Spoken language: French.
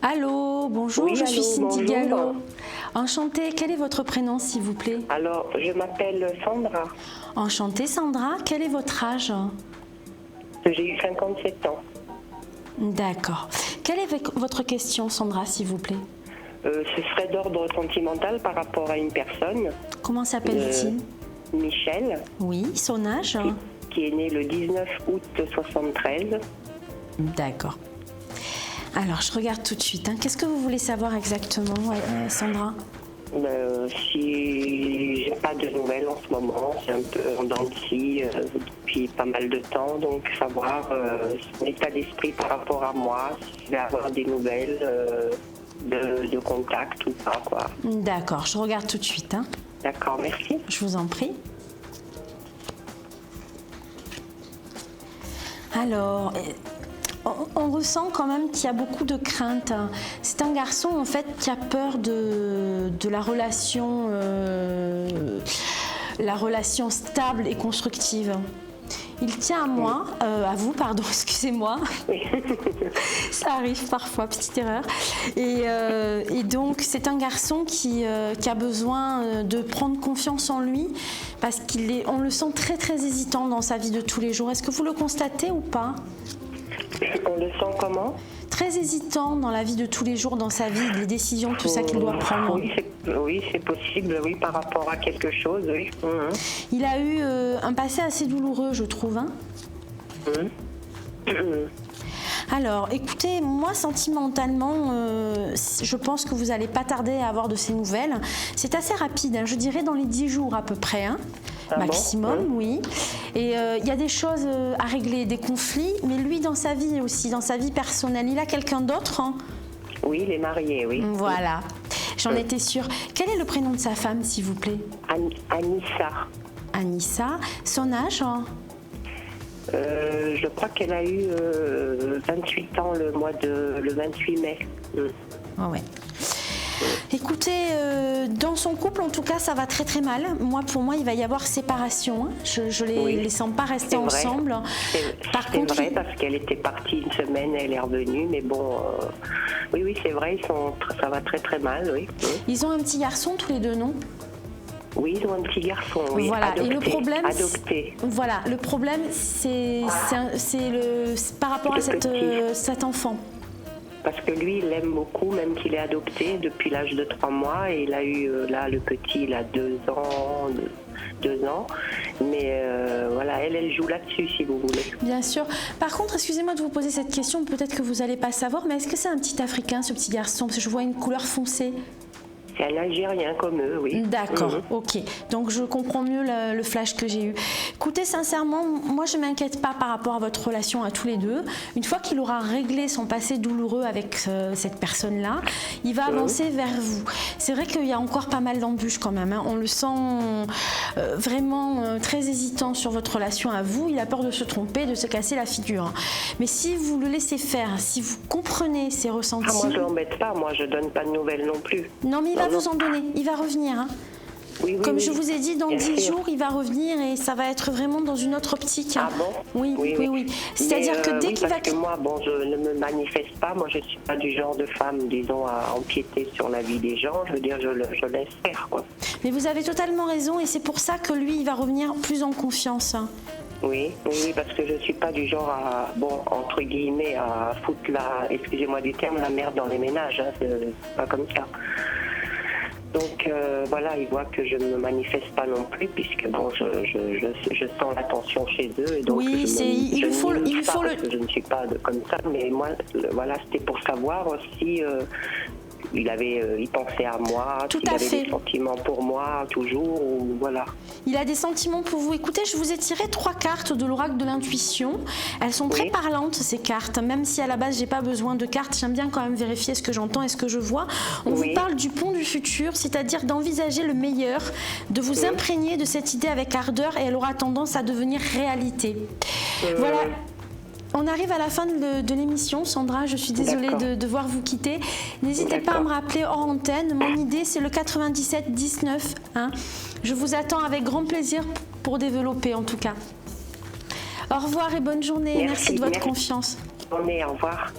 Allô, bonjour, Oui, je suis allô, Cindy bonjour. Gallo. Enchantée, quel est votre prénom s'il vous plaît? Alors, je m'appelle Sandra. Enchantée Sandra, quel est votre âge? J'ai eu 57 ans. D'accord. Quelle est votre question Sandra s'il vous plaît? Ce serait d'ordre sentimental par rapport à une personne, Comment s'appelle-t-il? Michel, Oui, son âge? qui est né le 19 août 73. D'accord. Alors, je regarde tout de suite, hein. Qu'est-ce que vous voulez savoir exactement, Sandra? Si j'ai pas de nouvelles en ce moment, c'est un peu en dents de scie depuis pas mal de temps, donc savoir son état d'esprit par rapport à moi, si je vais avoir des nouvelles de contact ou pas, quoi. D'accord, je regarde tout de suite, hein. D'accord, merci. Je vous en prie. Alors, on ressent quand même qu'il y a beaucoup de crainte. C'est un garçon en fait qui a peur de la relation stable et constructive. Il tient à moi, à vous, pardon, excusez-moi. Oui. Ça arrive parfois, petite erreur. Et donc, c'est un garçon qui a besoin de prendre confiance en lui parce on le sent très, très hésitant dans sa vie de tous les jours. Est-ce que vous le constatez ou pas? On le sent comment? Très hésitant dans la vie de tous les jours, dans sa vie, les décisions, tout ça qu'il doit prendre. Oui, c'est possible, oui, par rapport à quelque chose, oui. Il a eu un passé assez douloureux, je trouve, hein. Alors, écoutez, moi, sentimentalement, je pense que vous n'allez pas tarder à avoir de ces nouvelles. C'est assez rapide, hein, je dirais dans les 10 jours à peu près, hein, maximum, bon? oui. Et il y a des choses à régler, des conflits, mais lui, dans sa vie aussi, dans sa vie personnelle, il a quelqu'un d'autre, hein? Oui, il est marié, oui. Voilà, j'en étais sûre. Quel est le prénom de sa femme, s'il vous plaît? Anissa. Anissa. Son âge, hein? Je crois qu'elle a eu 28 ans le 28 mai. Ah ouais. Écoutez, dans son couple, en tout cas, ça va très très mal. Pour moi, il va y avoir séparation, hein. Je les sens pas rester ensemble. Par contre, c'est vrai parce qu'elle était partie une semaine, elle est revenue, mais bon, oui, c'est vrai, ça va très très mal, oui. Ils ont un petit garçon tous les deux, non? Oui, ils ont un petit garçon, oui. Voilà. Adopté, Et le problème, adopté. Voilà, le problème, c'est par rapport à cet enfant. Parce que lui, il l'aime beaucoup, même qu'il est adopté depuis l'âge de 3 mois. Et il a eu, là, le petit, il a 2 ans. Mais voilà, elle joue là-dessus, si vous voulez. Bien sûr. Par contre, excusez-moi de vous poser cette question, peut-être que vous n'allez pas savoir, mais est-ce que c'est un petit Africain, ce petit garçon? Parce que je vois une couleur foncée. C'est un Algérien comme eux, oui. D'accord, ok. Donc je comprends mieux le flash que j'ai eu. Écoutez, sincèrement, moi je ne m'inquiète pas par rapport à votre relation à tous les deux. Une fois qu'il aura réglé son passé douloureux avec cette personne-là, il va avancer vers vous. C'est vrai qu'il y a encore pas mal d'embûches quand même, hein. On le sent vraiment très hésitant sur votre relation à vous. Il a peur de se tromper, de se casser la figure. Mais si vous le laissez faire, si vous comprenez ses ressentis... Ah, moi je l'embête pas, moi je donne pas de nouvelles non plus. Non mais il va vous en donner, il va revenir, hein. Oui, Comme je vous ai dit, dans 10 sûr. jours, il va revenir et ça va être vraiment dans une autre optique. Ah bon? Oui. C'est-à-dire que dès qu'il va... Parce que moi, bon, je ne me manifeste pas. Moi, je ne suis pas du genre de femme, disons, à empiéter sur la vie des gens. Je veux dire, je laisse faire, quoi. Mais vous avez totalement raison et c'est pour ça que lui, il va revenir plus en confiance. Oui, parce que je ne suis pas du genre à, bon, entre guillemets, à foutre excusez-moi du terme, la merde dans les ménages. Hein, c'est pas comme ça. Donc voilà, ils voient que je ne me manifeste pas non plus, puisque bon, je sens l'attention chez eux. Et donc oui, il faut le... Je ne suis pas comme ça, mais moi, voilà, c'était pour savoir si il pensait à moi, s'il avait des sentiments pour moi, toujours, ou voilà. Il a des sentiments pour vous. Écoutez, je vous ai tiré 3 cartes de l'oracle de l'intuition. Elles sont très parlantes, ces cartes. Même si à la base, j'ai pas besoin de cartes, j'aime bien quand même vérifier ce que j'entends et ce que je vois. On vous parle du pont du futur, c'est-à-dire d'envisager le meilleur, de vous imprégner de cette idée avec ardeur et elle aura tendance à devenir réalité. Voilà. On arrive à la fin de l'émission, Sandra, je suis désolée de devoir vous quitter. N'hésitez pas à me rappeler hors antenne. Mon idée, c'est le 97 19. Hein. Je vous attends avec grand plaisir pour développer, en tout cas. Au revoir et bonne journée. Merci de votre confiance. Bonne journée, au revoir.